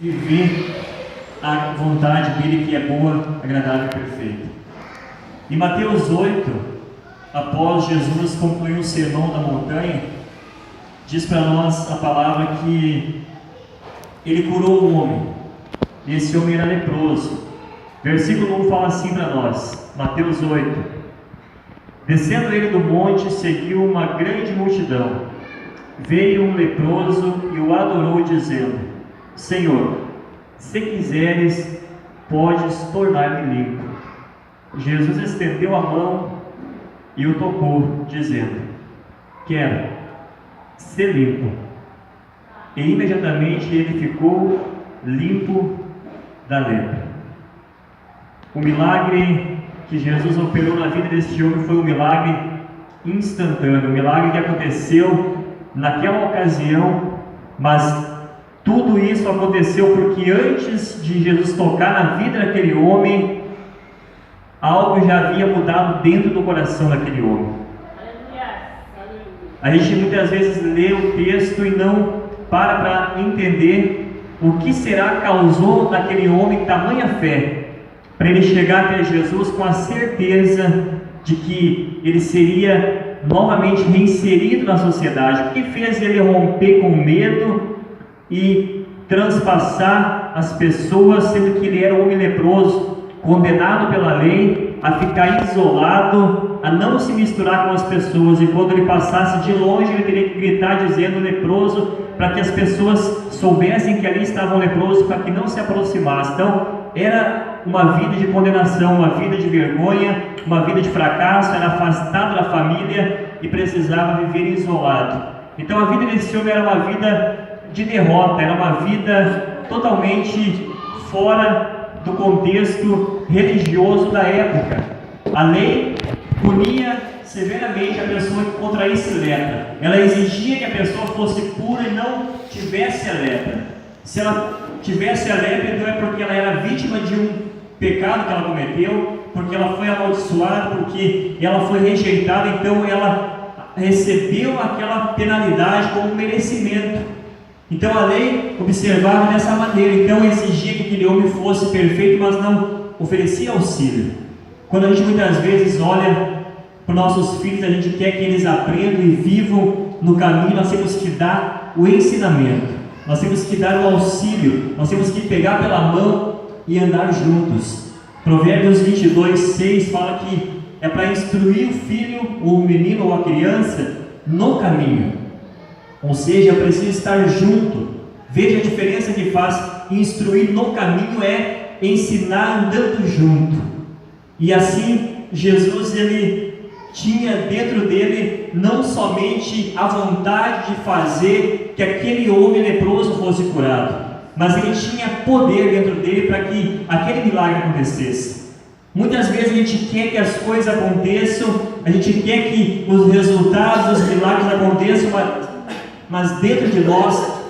viver a vontade dele, que é boa, agradável e perfeita. Em Mateus 8, após Jesus concluir o sermão da montanha, diz para nós a palavra que ele curou um homem, e esse homem era leproso. Versículo 1 fala assim para nós, Mateus 8: descendo ele do monte, seguiu uma grande multidão. Veio um leproso e o adorou, dizendo: Senhor, se quiseres, podes tornar-me limpo. Jesus estendeu a mão e o tocou, dizendo: quero, ser limpo. E imediatamente ele ficou limpo da lepra. O milagre que Jesus operou na vida deste homem foi um milagre instantâneo, um milagre que aconteceu naquela ocasião, mas tudo isso aconteceu porque antes de Jesus tocar na vida daquele homem, algo já havia mudado dentro do coração daquele homem. A gente muitas vezes lê o texto e não para entender o que será que causou naquele homem tamanha fé, para ele chegar até Jesus com a certeza de que ele seria novamente reinserido na sociedade. O que fez ele romper com medo e transpassar as pessoas, sendo que ele era um homem leproso, condenado pela lei a ficar isolado, a não se misturar com as pessoas, e quando ele passasse de longe ele teria que gritar dizendo leproso, para que as pessoas soubessem que ali estavam leprosos, para que não se aproximassem. Então era uma vida de condenação, uma vida de vergonha, uma vida de fracasso, era afastado da família e precisava viver isolado. Então a vida desse homem era uma vida de derrota, era uma vida totalmente fora do contexto religioso da época. A lei punia severamente a pessoa que contraísse lepra. Ela exigia que a pessoa fosse pura e não tivesse a lepra. Se ela tivesse a lepra, então é porque ela era vítima de um pecado que ela cometeu, porque ela foi amaldiçoada, porque ela foi rejeitada, então ela recebeu aquela penalidade como merecimento. Então a lei observava dessa maneira, então exigia que aquele homem fosse perfeito, mas não oferecia auxílio. Quando a gente muitas vezes olha para os nossos filhos, a gente quer que eles aprendam e vivam no caminho, nós temos que dar o ensinamento, nós temos que dar o auxílio, nós temos que pegar pela mão e andar juntos. Provérbios 22:6 fala que é para instruir o filho, ou o menino ou a criança no caminho. Ou seja, eu preciso estar junto. Veja a diferença que faz. Instruir no caminho é ensinar andando junto. E assim Jesus, ele tinha dentro dele não somente a vontade de fazer que aquele homem leproso fosse curado, mas ele tinha poder dentro dele para que aquele milagre acontecesse. Muitas vezes a gente quer que as coisas aconteçam, a gente quer que os resultados, os milagres aconteçam, mas dentro de nós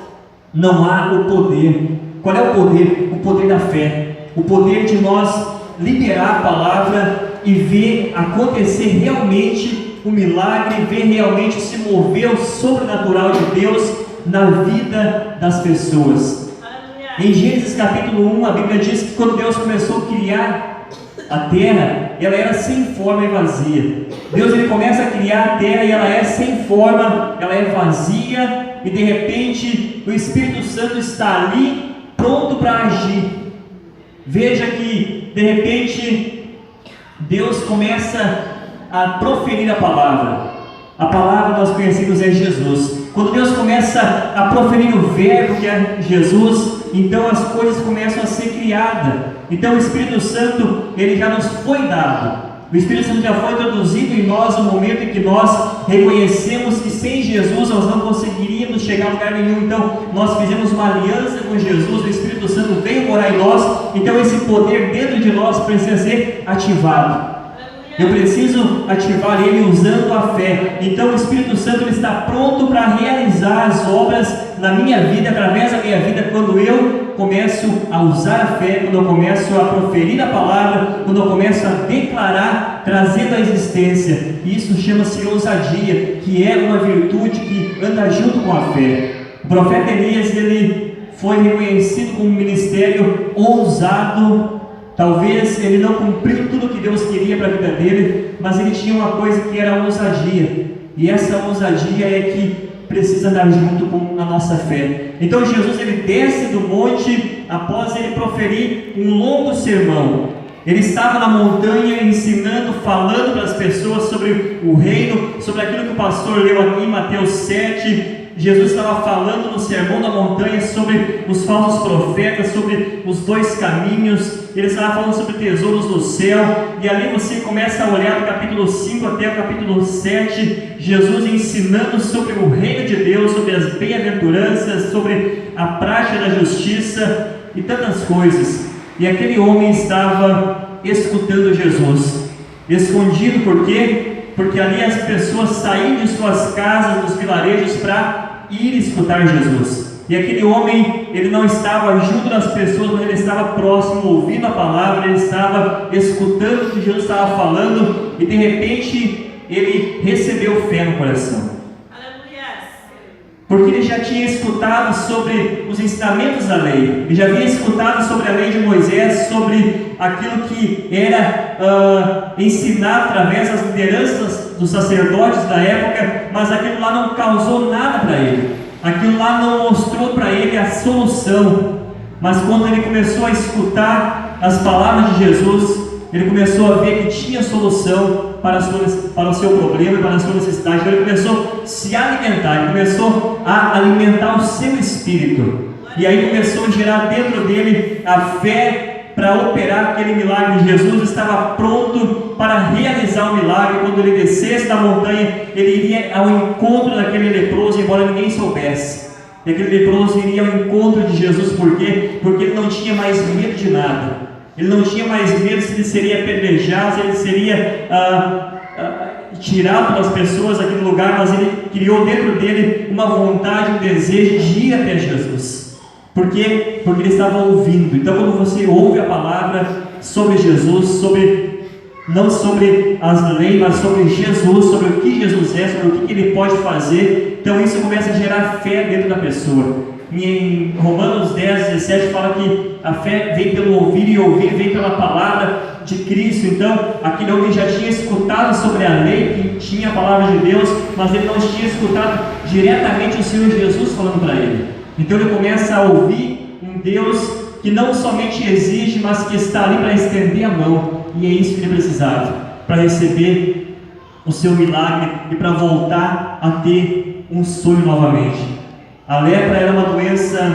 não há o poder. Qual é o poder? O poder da fé. O poder de nós liberar a palavra e ver acontecer realmente o milagre, ver realmente se mover o sobrenatural de Deus na vida das pessoas. Em Gênesis capítulo 1, a Bíblia diz que quando Deus começou a criar a terra, ela era sem forma e vazia. Deus, ele começa a criar a terra e ela é sem forma, ela é vazia, e de repente o Espírito Santo está ali pronto para agir. Veja que de repente Deus começa a proferir a palavra. A palavra nós conhecemos é Jesus. Quando Deus começa a proferir o verbo que é Jesus, então as coisas começam a ser criadas. Então o Espírito Santo, ele já nos foi dado. O Espírito Santo já foi introduzido em nós no momento em que nós reconhecemos que sem Jesus nós não conseguiríamos chegar a lugar nenhum. Então nós fizemos uma aliança com Jesus, o Espírito Santo veio morar em nós. Então esse poder dentro de nós precisa ser ativado. Eu preciso ativar ele usando a fé. Então o Espírito Santo, ele está pronto para realizar as obras na minha vida, através da minha vida, quando eu começo a usar a fé, quando eu começo a proferir a palavra, quando eu começo a declarar, trazendo a existência. Isso chama-se ousadia, que é uma virtude que anda junto com a fé. O profeta Elias, ele foi reconhecido como um ministério ousado. Talvez ele não cumpriu tudo o que Deus queria para a vida dele, mas ele tinha uma coisa que era a ousadia, e essa ousadia é que precisa andar junto com a nossa fé. Então Jesus ele desce do monte após ele proferir um longo sermão. Ele estava na montanha ensinando, falando para as pessoas sobre o reino, sobre aquilo que o pastor leu aqui em Mateus 7. Jesus estava falando no sermão da montanha sobre os falsos profetas, sobre os dois caminhos. Ele estava falando sobre tesouros do céu. E ali você começa a olhar do capítulo 5 até o capítulo 7, Jesus ensinando sobre o reino de Deus, sobre as bem-aventuranças, sobre a prática da justiça e tantas coisas. E aquele homem estava escutando Jesus, escondido. Por quê? Porque ali as pessoas saíam de suas casas, dos vilarejos, para ir escutar Jesus. E aquele homem, ele não estava junto das pessoas, mas ele estava próximo, ouvindo a palavra, ele estava escutando o que Jesus estava falando, e de repente ele recebeu fé no coração. Porque ele já tinha escutado sobre os ensinamentos da lei, ele já havia escutado sobre a lei de Moisés, sobre aquilo que era ensinado através das lideranças dos sacerdotes da época, mas aquilo lá não causou nada para ele, aquilo lá não mostrou para ele a solução. Mas quando ele começou a escutar as palavras de Jesus, ele começou a ver que tinha solução para o seu problema e para a sua necessidade. Então ele começou a se alimentar, ele começou a alimentar o seu espírito, e aí começou a gerar dentro dele a fé para operar aquele milagre. Jesus estava pronto para realizar o milagre. Quando ele descesse da montanha, ele iria ao encontro daquele leproso, embora ninguém soubesse. E aquele leproso iria ao encontro de Jesus. Por quê? Porque ele não tinha mais medo de nada. Ele não tinha mais medo se ele seria apedrejado, se ele seria tirado pelas pessoas daquele lugar, mas ele criou dentro dele uma vontade, um desejo de ir até Jesus. Por quê? Porque ele estava ouvindo. Então quando você ouve a palavra sobre Jesus, não sobre as leis, mas sobre Jesus, sobre o que Jesus é, sobre o que ele pode fazer, então isso começa a gerar fé dentro da pessoa. Em Romanos 10, 17 fala que a fé vem pelo ouvir, e ouvir vem pela palavra de Cristo. Então aquele homem já tinha escutado sobre a lei, que tinha a palavra de Deus, mas ele não tinha escutado diretamente o Senhor Jesus falando para ele. Então ele começa a ouvir um Deus que não somente exige, mas que está ali para estender a mão, e é isso que ele precisava, para receber o seu milagre e para voltar a ter um sonho novamente. A lepra era uma doença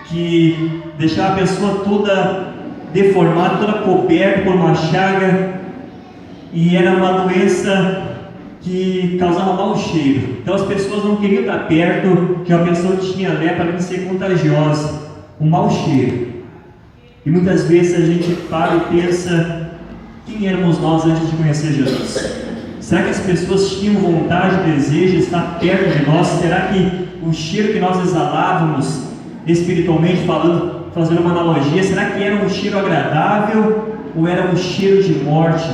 que deixava a pessoa toda deformada, toda coberta por uma chaga, e era uma doença que causava mau cheiro. Então as pessoas não queriam estar perto de uma pessoa que tinha lepra, para não ser contagiosa, um mau cheiro. E muitas vezes a gente para e pensa: quem éramos nós antes de conhecer Jesus? Será que as pessoas tinham vontade, desejo de estar perto de nós? Será que o cheiro que nós exalávamos, espiritualmente falando, fazendo uma analogia, será que era um cheiro agradável ou era um cheiro de morte?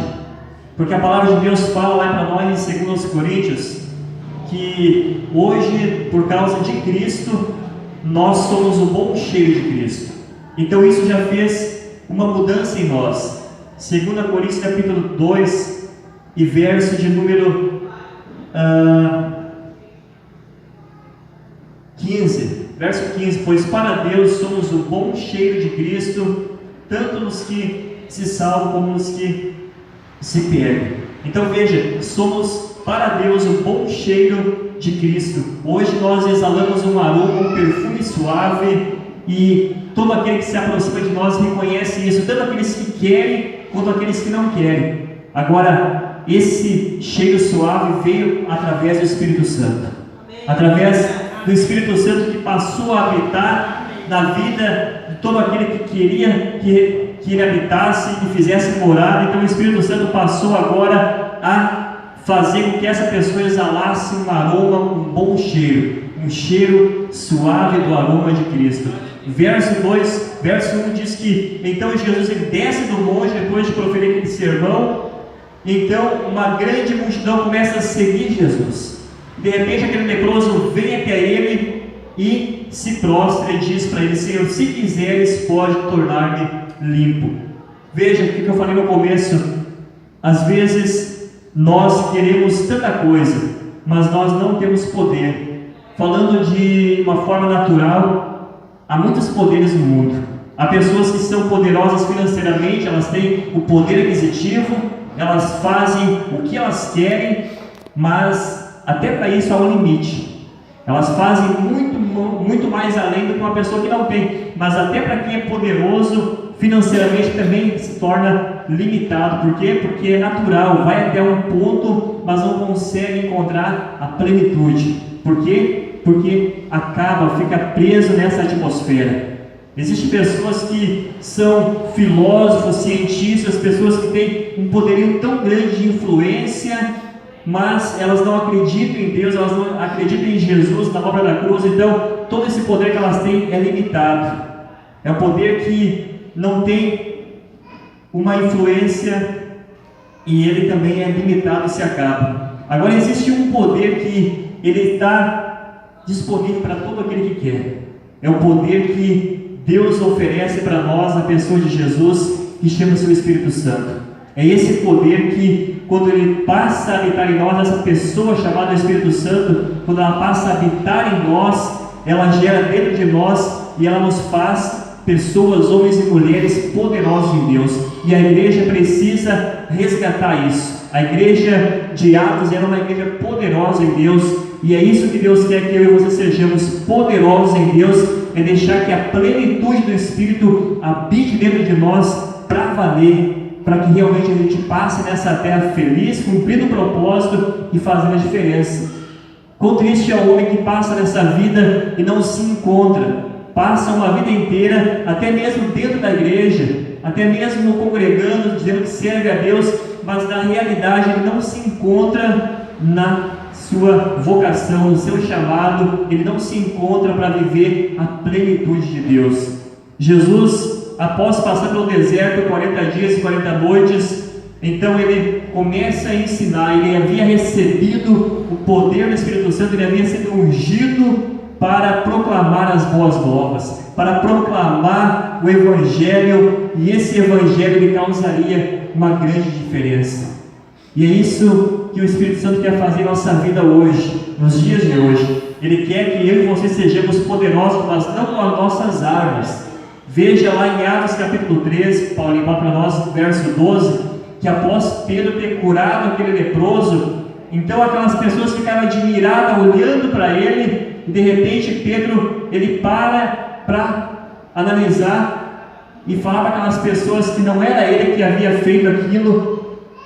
Porque a palavra de Deus fala lá para nós em 2 Coríntios que hoje, por causa de Cristo, nós somos o bom cheiro de Cristo. Então isso já fez uma mudança em nós. 2 Coríntios capítulo 2 e verso de número 15, verso 15: pois para Deus somos o bom cheiro de Cristo, tanto nos que se salvam como nos que se perdem. Então veja, somos para Deus o bom cheiro de Cristo. Hoje nós exalamos um aroma, um perfume suave, e todo aquele que se aproxima de nós reconhece isso, tanto aqueles que querem quanto aqueles que não querem. Agora, esse cheiro suave veio através do Espírito Santo, através do Espírito Santo que passou a habitar na vida de todo aquele que queria que ele habitasse e fizesse morada. Então o Espírito Santo passou agora a fazer com que essa pessoa exalasse um aroma, um bom cheiro, um cheiro suave do aroma de Cristo. Verso 2, verso 1 diz que então Jesus ele desce do monte depois de proferir aquele sermão. Então uma grande multidão começa a seguir Jesus. De repente aquele leproso vem até ele e se prostra e diz para ele: Senhor, se quiseres, pode tornar-me limpo. Veja o que eu falei no começo. Às vezes nós queremos tanta coisa, mas nós não temos poder. Falando de uma forma natural, há muitos poderes no mundo. Há pessoas que são poderosas financeiramente, elas têm o poder aquisitivo, elas fazem o que elas querem, mas até para isso há um limite. Elas fazem muito mais além do que uma pessoa que não tem, mas até para quem é poderoso financeiramente também se torna limitado. Por quê? Porque é natural, vai até um ponto, mas não consegue encontrar a plenitude. Por quê? Porque fica preso nessa atmosfera. Existem pessoas que são filósofos, cientistas, pessoas que têm um poderio tão grande de influência, mas elas não acreditam em Deus, elas não acreditam em Jesus, na obra da cruz. Então todo esse poder que elas têm é limitado. É um poder que não tem uma influência e ele também é limitado e se acaba. Agora existe um poder que ele está disponível para todo aquele que quer. É o poder que Deus oferece para nós na pessoa de Jesus, que chama-se o Espírito Santo. É esse poder que, quando ele passa a habitar em nós, essa pessoa chamada Espírito Santo, quando ela passa a habitar em nós, ela gera dentro de nós e ela nos faz pessoas, homens e mulheres poderosos em Deus. E a igreja precisa resgatar isso. A igreja de Atos era uma igreja poderosa em Deus, e é isso que Deus quer que eu e você sejamos poderosos em Deus, é deixar que a plenitude do Espírito habite dentro de nós para valer, para que realmente a gente passe nessa terra feliz, cumprindo o propósito e fazendo a diferença. Quão triste é o homem que passa nessa vida e não se encontra, passa uma vida inteira, até mesmo dentro da igreja, até mesmo congregando, dizendo que serve a Deus, mas na realidade ele não se encontra na sua vocação, no seu chamado, ele não se encontra para viver a plenitude de Deus. Jesus, após passar pelo deserto 40 dias e 40 noites, então ele começa a ensinar. Ele havia recebido o poder do Espírito Santo, ele havia sido ungido para proclamar as boas novas, para proclamar o Evangelho, e esse Evangelho lhe causaria uma grande diferença. E é isso que o Espírito Santo quer fazer em nossa vida hoje, nos dias de hoje. Ele quer que eu e você sejamos poderosos, mas não com as nossas armas. Veja lá em Atos capítulo 13, Paulo fala para nós, verso 12, que após Pedro ter curado aquele leproso, então aquelas pessoas ficaram admiradas olhando para ele, e de repente Pedro, ele para analisar e falar para aquelas pessoas que não era ele que havia feito aquilo,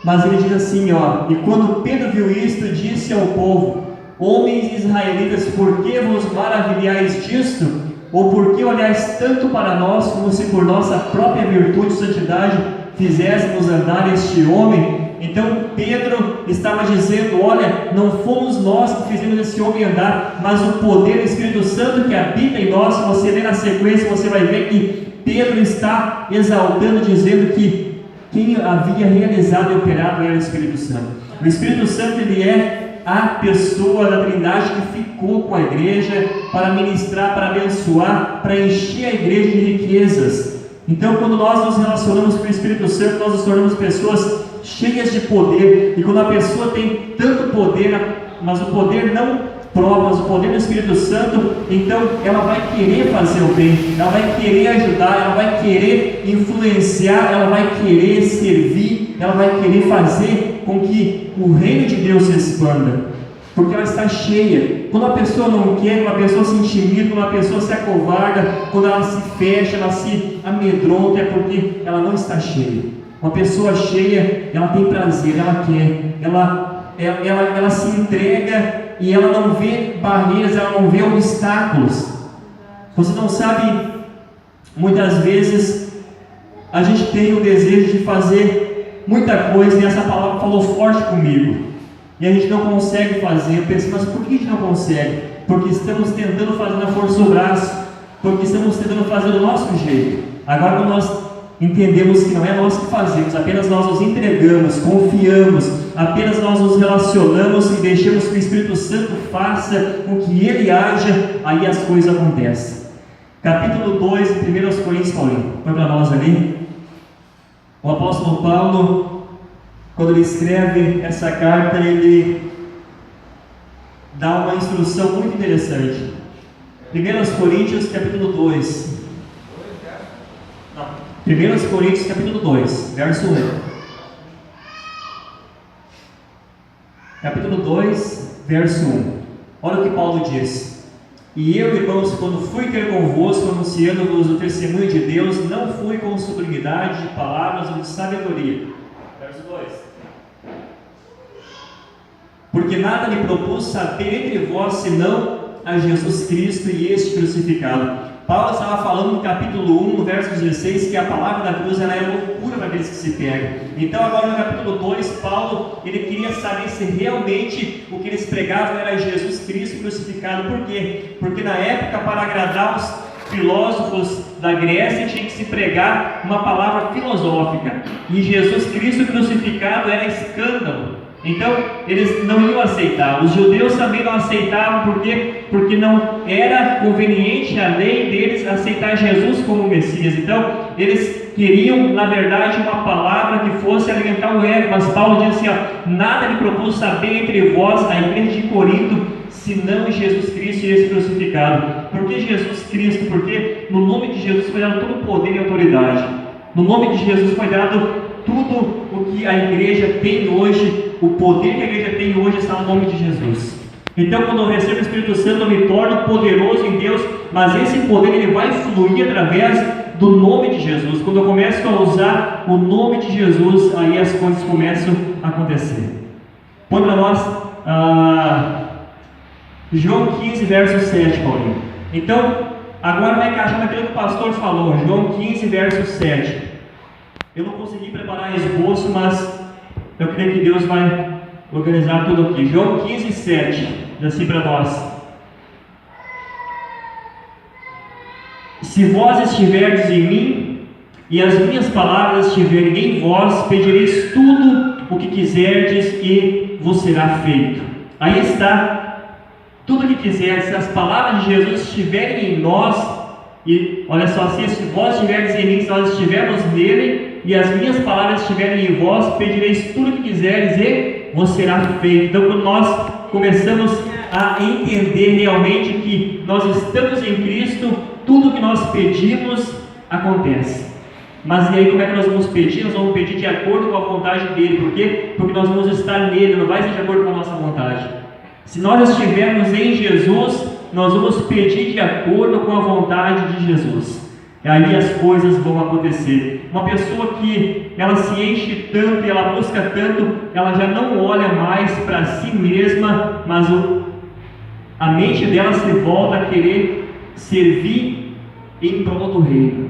mas ele diz assim, e quando Pedro viu isto, disse ao povo: homens israelitas, por que vos maravilhais disto? Ou por que olhais tanto para nós, como se por nossa própria virtude e santidade fizéssemos andar este homem? Então Pedro estava dizendo: olha, não fomos nós que fizemos esse homem andar, mas o poder do Espírito Santo que habita em nós. Se você ler na sequência, você vai ver que Pedro está exaltando, dizendo que quem havia realizado e operado era o Espírito Santo. O Espírito Santo, ele é a pessoa da Trindade que ficou com a igreja para ministrar, para abençoar, para encher a igreja de riquezas. Então, quando nós nos relacionamos com o Espírito Santo, nós nos tornamos pessoas cheias de poder. E quando a pessoa tem tanto poder, mas o poder não prova, mas o poder do Espírito Santo, então ela vai querer fazer o bem, ela vai querer ajudar, ela vai querer influenciar, ela vai querer servir, ela vai querer fazer com que o reino de Deus se expanda, porque ela está cheia. Quando a pessoa não quer, quando a pessoa se intimida, quando a pessoa se acovarda, quando ela se fecha, ela se amedronta, é porque ela não está cheia. Uma pessoa cheia, ela tem prazer, ela quer, ela se entrega, e ela não vê barreiras, ela não vê obstáculos. Você não sabe, muitas vezes a gente tem o desejo de fazer muita coisa, e essa palavra falou forte comigo, e a gente não consegue fazer. Eu pensei, mas por que a gente não consegue? Porque estamos tentando fazer na força do braço, porque estamos tentando fazer do nosso jeito. Agora, quando nós entendemos que não é nós que fazemos, apenas nós nos entregamos, confiamos, apenas nós nos relacionamos e deixamos que o Espírito Santo faça com que Ele haja, aí as coisas acontecem. Capítulo 2, 1 Coríntios, Paulinho, põe para nós ali. O apóstolo Paulo, quando ele escreve essa carta, ele dá uma instrução muito interessante. 1 Coríntios, capítulo 2. Não, 1 Coríntios, capítulo 2, verso 1. Capítulo 2, verso 1. Olha o que Paulo diz. E eu, irmãos, quando fui ter convosco, anunciando-vos o testemunho de Deus, não fui com sublimidade de palavras ou de sabedoria. Verso 2. Porque nada me propus saber entre vós, senão a Jesus Cristo e este crucificado. Paulo estava falando no capítulo 1, no verso 16, que a palavra da cruz ela é loucura para aqueles que se pegam. Então agora no capítulo 2, Paulo ele queria saber se realmente o que eles pregavam era Jesus Cristo crucificado. Por quê? Porque na época, para agradar os filósofos da Grécia, tinha que se pregar uma palavra filosófica, e Jesus Cristo crucificado era escândalo. Então eles não iam aceitar. Os judeus também não aceitavam, porque não era conveniente a lei deles aceitar Jesus como Messias. Então eles queriam, na verdade, uma palavra que fosse alimentar o ego. Mas Paulo diz assim, nada lhe propus saber entre vós, a igreja de Corinto, senão Jesus Cristo e esse crucificado. Por que Jesus Cristo? Porque no nome de Jesus foi dado todo o poder e autoridade. No nome de Jesus foi dado tudo o que a igreja tem hoje. O poder que a igreja tem hoje está no nome de Jesus. Então, quando eu recebo o Espírito Santo, eu me torno poderoso em Deus, mas esse poder ele vai fluir através do nome de Jesus. Quando eu começo a usar o nome de Jesus, aí as coisas começam a acontecer. Põe para nós João 15, verso 7, Paulinho. Então, agora vai encaixar naquilo que o pastor falou, João 15, verso 7. Eu não consegui preparar esboço, mas eu creio que Deus vai organizar tudo aqui. João 15, 7, diz assim para nós: se vós estiverdes em mim, e as minhas palavras estiverem em vós, pedireis tudo o que quiserdes, e vos será feito. Aí está, tudo o que quiserdes. Se as palavras de Jesus estiverem em nós, e olha só, se vós estiverdes em mim, se nós estivermos nele, e as minhas palavras estiverem em vós, pedireis tudo o que quiseres e vos será feito. Então, quando nós começamos a entender realmente que nós estamos em Cristo, tudo o que nós pedimos acontece. Mas e aí, como é que nós vamos pedir? Nós vamos pedir de acordo com a vontade dele. Por quê? Porque nós vamos estar nele, não vai ser de acordo com a nossa vontade. Se nós estivermos em Jesus, nós vamos pedir de acordo com a vontade de Jesus. E aí as coisas vão acontecer. Uma pessoa que ela se enche tanto e ela busca tanto, ela já não olha mais para si mesma, mas a mente dela se volta a querer servir em prol do reino.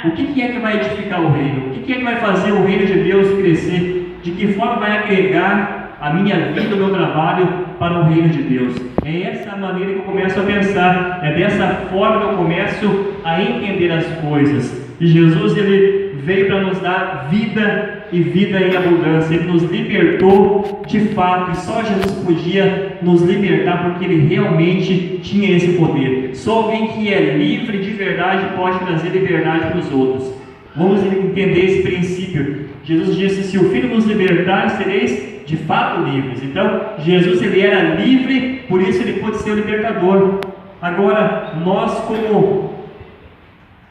O que é que vai edificar o reino? O que é que vai fazer o reino de Deus crescer? De que forma vai agregar a minha vida, o meu trabalho para o reino de Deus? É essa a maneira que eu começo a pensar, é dessa forma que eu começo a entender as coisas. E Jesus ele veio para nos dar vida e vida em abundância. Ele nos libertou de fato, e só Jesus podia nos libertar, porque ele realmente tinha esse poder. Só alguém que é livre de verdade pode trazer liberdade para os outros. Vamos entender esse princípio. Jesus disse: se o Filho nos libertar, sereis de fato livres. Então Jesus ele era livre, por isso ele pôde ser o libertador. Agora nós, como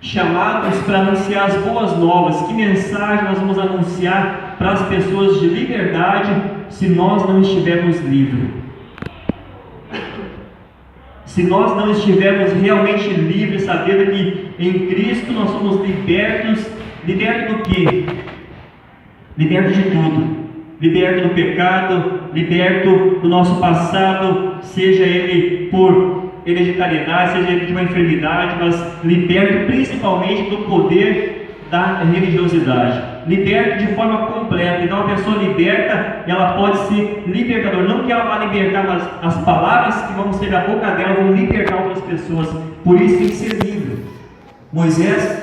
chamados para anunciar as boas novas, que mensagem nós vamos anunciar para as pessoas de liberdade se nós não estivermos livres? Se nós não estivermos realmente livres, sabendo que em Cristo nós somos libertos. Liberto do quê? Liberto de tudo. Liberto do pecado, liberto do nosso passado, seja ele por hereditariedade, seja ele de uma enfermidade, mas liberto principalmente do poder da religiosidade. Liberto de forma completa. Então, a pessoa liberta, ela pode ser libertadora. Não que ela vá libertar, mas as palavras que vão sair da boca dela vão libertar outras pessoas. Por isso tem que ser livre. Moisés,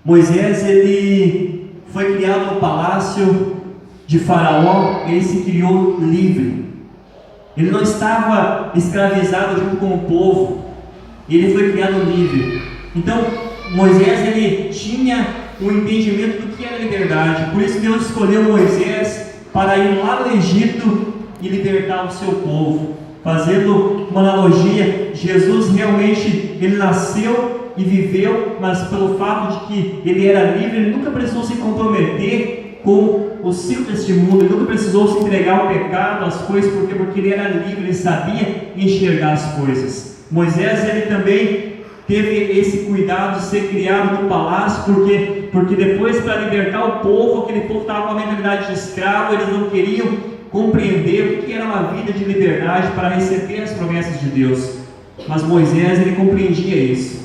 Moisés, ele foi criado no palácio de Faraó, ele se criou livre. Ele não estava escravizado junto com o povo, ele foi criado livre. Então, Moisés, ele tinha o entendimento do que era liberdade. Por isso Deus escolheu Moisés para ir lá no Egito e libertar o seu povo. Fazendo uma analogia, Jesus realmente, ele nasceu e viveu, mas pelo fato de que ele era livre, ele nunca precisou se comprometer com o ciclo deste mundo, ele nunca precisou se entregar ao pecado, às coisas, porque ele era livre, ele sabia enxergar as coisas. Moisés, ele também teve esse cuidado de ser criado no palácio, porque depois, para libertar o povo, aquele povo estava com a mentalidade de escravo, eles não queriam compreender o que era uma vida de liberdade para receber as promessas de Deus. Mas Moisés, ele compreendia isso,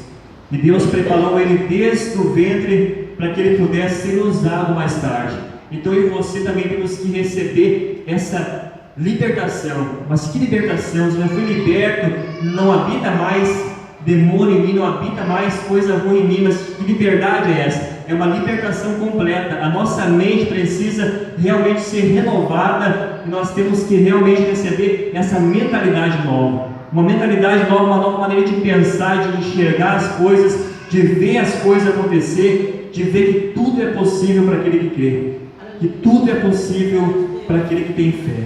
e Deus preparou ele desde o ventre para que ele pudesse ser usado mais tarde. Então eu e você também temos que receber essa libertação. Mas que libertação? Se eu fui liberto, não habita mais demônio em mim, não habita mais coisa ruim em mim. Mas que liberdade é essa? É uma libertação completa. A nossa mente precisa realmente ser renovada, e nós temos que realmente receber essa mentalidade nova. Uma mentalidade nova, uma nova maneira de pensar, de enxergar as coisas, de ver as coisas acontecer, de ver que tudo é possível para aquele que crê, que tudo é possível para aquele que tem fé.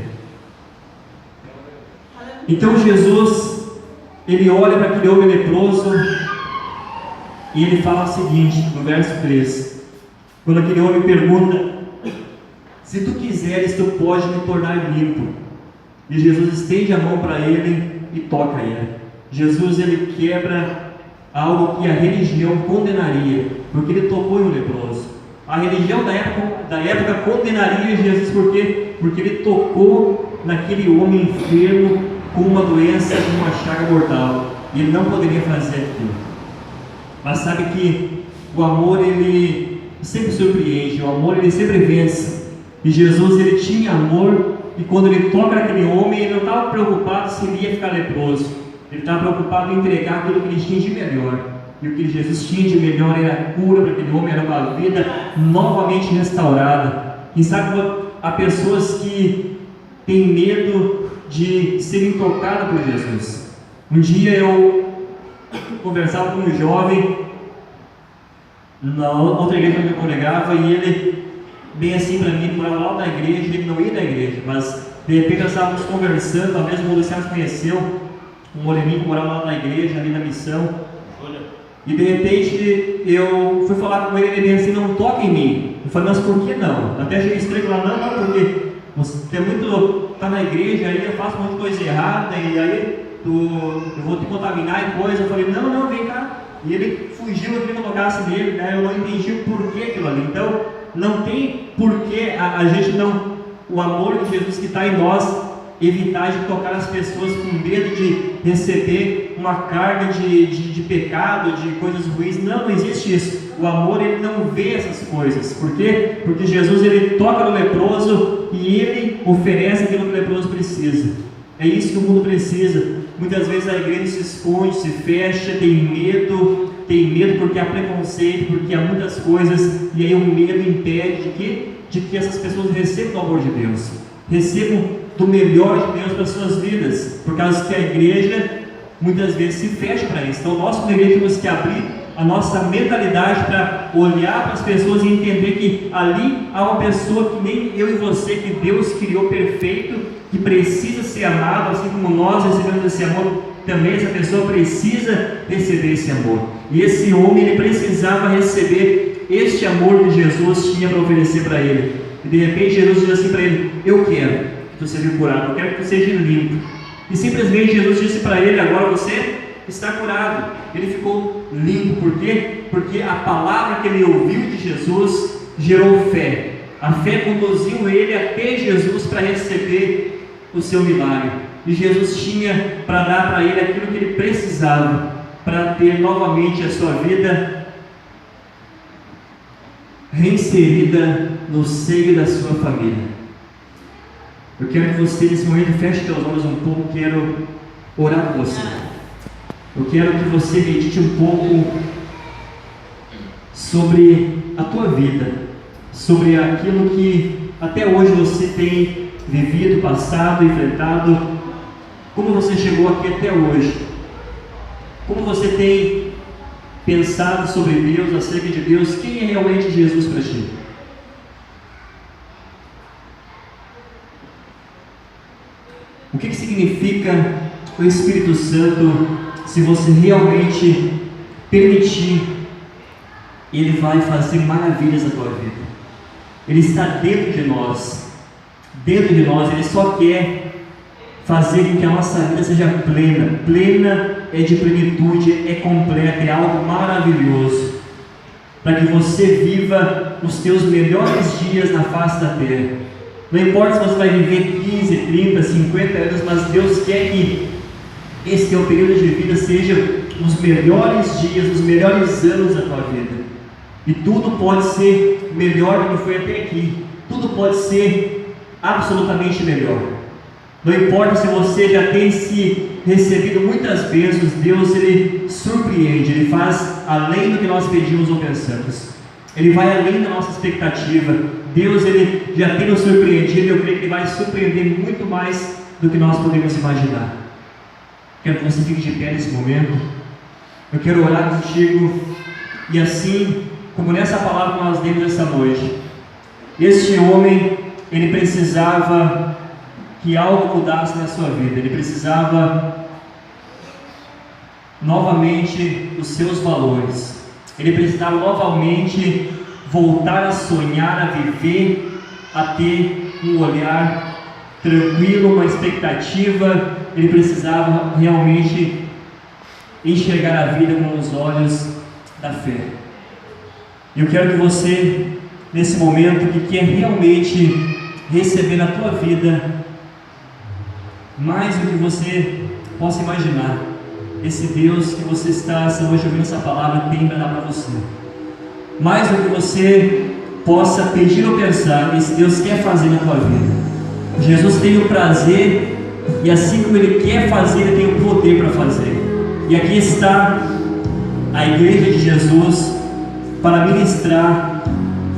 Então Jesus, ele olha para aquele homem leproso e ele fala o seguinte, no verso 3, quando aquele homem pergunta: se tu quiseres, tu pode me tornar limpo. E Jesus estende a mão para ele e toca ele. Jesus, ele quebra algo que a religião condenaria, porque ele tocou em um leproso. A religião da época condenaria Jesus, porque ele tocou naquele homem enfermo com uma doença, com uma chaga mortal, e ele não poderia fazer aquilo. Mas sabe que o amor, ele sempre surpreende, o amor, ele sempre vence. E Jesus, ele tinha amor, e quando ele toca naquele homem, ele não estava preocupado se ele ia ficar leproso, ele estava preocupado em entregar aquilo que ele tinha de melhor. E o que Jesus tinha de melhor era a cura para aquele homem, era uma vida novamente restaurada. E sabe, há pessoas que têm medo de serem tocadas por Jesus. Um dia eu conversava com um jovem na outra igreja onde eu congregava, e ele, bem assim para mim, morava lá da igreja, ele não ia da igreja, mas de repente nós estávamos conversando, talvez o Luciano conheceu, um moreninho que morava lá na igreja, ali na missão, e de repente eu fui falar com ele, ele disse assim: não toca em mim. Eu falei: mas por que não? Até achei estranho, falar: não, porque você está na igreja, aí eu faço um monte de coisa errada, e aí eu vou te contaminar e coisa. Eu falei: não, vem cá. E ele fugiu, eu queria que eu tocasse nele, né? Eu não entendi o porquê aquilo ali. Então, não tem porquê a gente não, o amor de Jesus que está em nós, evitar de tocar as pessoas com medo de receber uma carga de pecado, de coisas ruins. Não existe isso. O amor, ele não vê essas coisas. Por quê? Porque Jesus, ele toca no leproso e ele oferece aquilo que o leproso precisa. É isso que o mundo precisa. Muitas vezes a igreja se esconde, se fecha, tem medo porque há preconceito, porque há muitas coisas, e aí o medo impede de que essas pessoas recebam o amor de Deus, recebam do melhor de Deus para as suas vidas, por causa que a igreja muitas vezes se fecha para isso. Então nós, como igreja, temos que abrir a nossa mentalidade para olhar para as pessoas e entender que ali há uma pessoa que nem eu e você, que Deus criou perfeito, que precisa ser amado, assim como nós recebemos esse amor, também essa pessoa precisa receber esse amor. E esse homem, ele precisava receber este amor que Jesus tinha para oferecer para ele. E de repente Jesus diz assim para ele: eu quero que tu seja curado, eu quero que tu seja limpo. E simplesmente Jesus disse para ele: agora você está curado. Ele ficou limpo. Por quê? Porque a palavra que ele ouviu de Jesus gerou fé. A fé conduziu ele até Jesus para receber o seu milagre. E Jesus tinha para dar para ele aquilo que ele precisava para ter novamente a sua vida reinserida no seio da sua família. Eu quero que você nesse momento feche seus olhos um pouco. Quero orar por você. Eu quero que você medite um pouco sobre a tua vida, sobre aquilo que até hoje você tem vivido, passado, enfrentado, como você chegou aqui até hoje, como você tem pensado sobre Deus, acerca de Deus, quem é realmente Jesus para ti? O que significa o Espírito Santo se você realmente permitir? Ele vai fazer maravilhas na tua vida. Ele está dentro de nós, Ele só quer fazer com que a nossa vida seja plena. Plena é de plenitude, é completa, é algo maravilhoso, para que você viva os teus melhores dias na face da terra. Não importa se você vai viver 15, 30, 50 anos, mas Deus quer que esse teu período de vida seja os melhores dias, os melhores anos da tua vida. E tudo pode ser melhor do que foi até aqui. Tudo pode ser absolutamente melhor. Não importa se você já tem recebido muitas bênçãos, Deus Ele surpreende, Ele faz além do que nós pedimos ou pensamos. Ele vai além da nossa expectativa. Deus Ele já tem nos surpreendido, eu creio que Ele vai surpreender muito mais do que nós podemos imaginar. Quero que você fique de pé nesse momento. Eu quero orar contigo, e assim como nessa palavra que nós demos essa noite, este homem, ele precisava que algo mudasse na sua vida, ele precisava novamente os seus valores, ele precisava novamente voltar a sonhar, a viver, a ter um olhar tranquilo, uma expectativa. Ele precisava realmente enxergar a vida com os olhos da fé. E eu quero que você, nesse momento, que quer realmente receber na tua vida mais do que você possa imaginar, esse Deus que você está hoje ouvindo essa palavra tem para dar para você, mais do que você possa pedir ou pensar, esse Deus quer fazer na tua vida. Jesus tem o prazer, e assim como Ele quer fazer, Ele tem o poder para fazer. E aqui está a igreja de Jesus para ministrar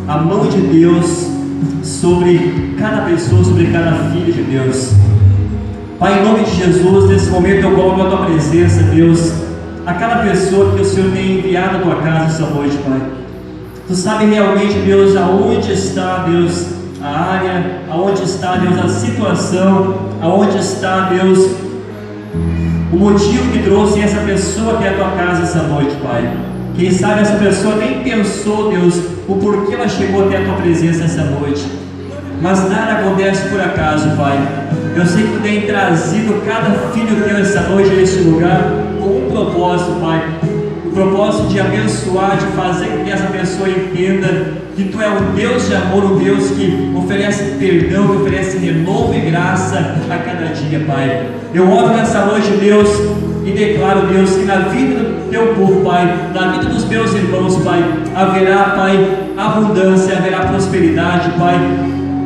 a mão de Deus sobre cada pessoa, sobre cada filho de Deus. Pai, em nome de Jesus, nesse momento eu coloco a Tua presença, Deus, a cada pessoa que o Senhor tem enviado à Tua casa essa noite, Pai. Tu sabe realmente, Deus, aonde está, Deus, a área, aonde está, Deus, a situação, aonde está, Deus, o motivo que trouxe essa pessoa até a Tua casa essa noite, Pai. Quem sabe essa pessoa nem pensou, Deus, o porquê ela chegou até a Tua presença essa noite. Mas nada acontece por acaso, Pai. Eu sei que Tu tem trazido cada filho teu essa noite neste lugar com um propósito, Pai. O propósito de abençoar, de fazer com que essa pessoa entenda que Tu é um Deus de amor, um Deus que oferece perdão, que oferece renovo e graça a cada dia, Pai. Eu oro nessa noite, Deus, e declaro, Deus, que na vida do Teu povo, Pai, na vida dos meus irmãos, Pai, haverá, Pai, abundância, haverá prosperidade, Pai.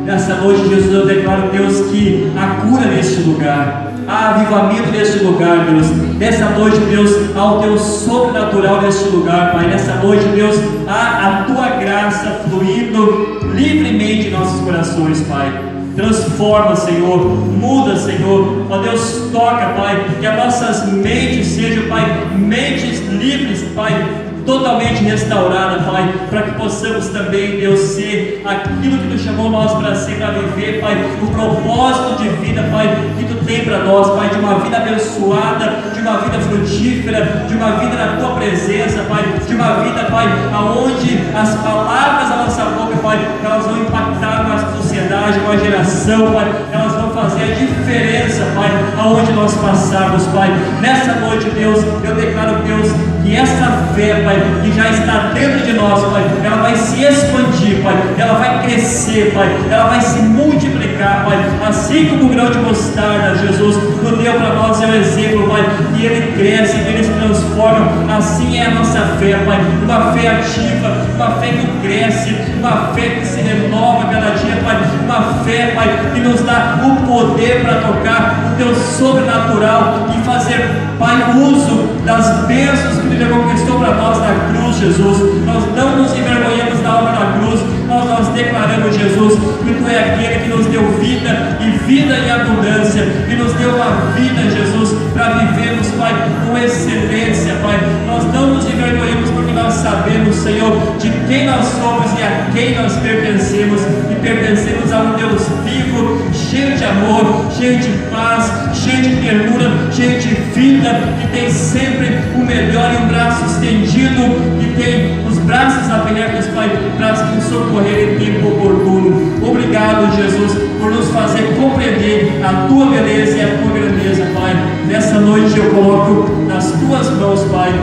Nessa noite, Jesus, eu declaro, Deus, que há cura neste lugar, há avivamento neste lugar, Deus. Nessa noite, Deus, há o Teu sobrenatural neste lugar, Pai. Nessa noite, Deus, há a Tua graça fluindo livremente em nossos corações, Pai. Transforma, Senhor, muda, Senhor, ó Deus, toca, Pai, que as nossas mentes sejam, Pai, mentes livres, Pai, totalmente restaurada, Pai, para que possamos também, Deus, ser aquilo que Tu chamou nós para ser, para viver, Pai, o propósito de vida, Pai, que Tu tem para nós, Pai, de uma vida abençoada, de uma vida frutífera, de uma vida na Tua presença, Pai, de uma vida, Pai, aonde as palavras da nossa boca, Pai, elas vão impactar com a sociedade, com a geração, Pai, elas vão fazer a diferença, Pai, aonde nós passarmos, Pai. Nessa noite, Deus, eu declaro, Deus, que essa fé, Pai, que já está dentro de nós, Pai, ela vai se expandir, Pai, ela vai crescer, Pai, ela vai se multiplicar, Pai, assim como o grão de mostarda, Jesus, Tu deu para nós é um exemplo, Pai, que ele cresce, que ele se transforma, assim é a nossa fé, Pai, uma fé ativa, uma fé que cresce, uma fé que se renova cada dia, Pai, uma fé, Pai, que nos dá o poder para tocar o Teu sobrenatural e fazer, Pai, uso das bênçãos que Tu já conquistou para nós na cruz, Jesus. Nós não nos envergonhamos da obra da cruz, nós declaramos, Jesus, que Tu é aquele que nos deu vida e vida em abundância, que nos deu uma vida, Jesus, para vivermos, Pai, com excelência, Pai. Nós não nos envergonhamos porque nós sabemos, Senhor, de quem nós somos e a quem nós pertencemos, e pertencemos a um Deus vivo, cheio de amor, cheio de paz, cheio de ternura, cheio de vida, que tem sempre o melhor e um braço estendido, que tem os braços abertos, Pai, para nos socorrer em tempo oportuno. Obrigado, Jesus, por nos fazer compreender a Tua beleza e a Tua grandeza, Pai. Nessa noite eu coloco nas Tuas mãos, Pai,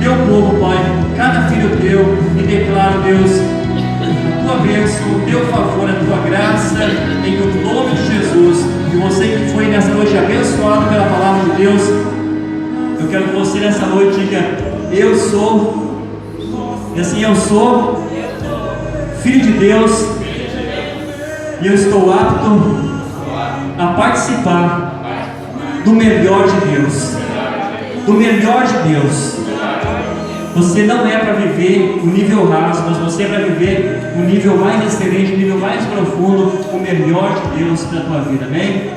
Teu povo, Pai, cada filho Teu, e declaro, Deus, a Tua bênção, o Teu favor, a Tua graça, em o nome de Jesus. E você que foi nessa noite abençoado pela palavra de Deus, eu quero que você nessa noite diga: eu sou, e assim, eu sou filho de Deus, e eu estou apto a participar do melhor de Deus. Do melhor de Deus. Você não é para viver o nível raso, mas você é para viver o nível mais excelente, o nível mais profundo, o melhor de Deus na tua vida, amém?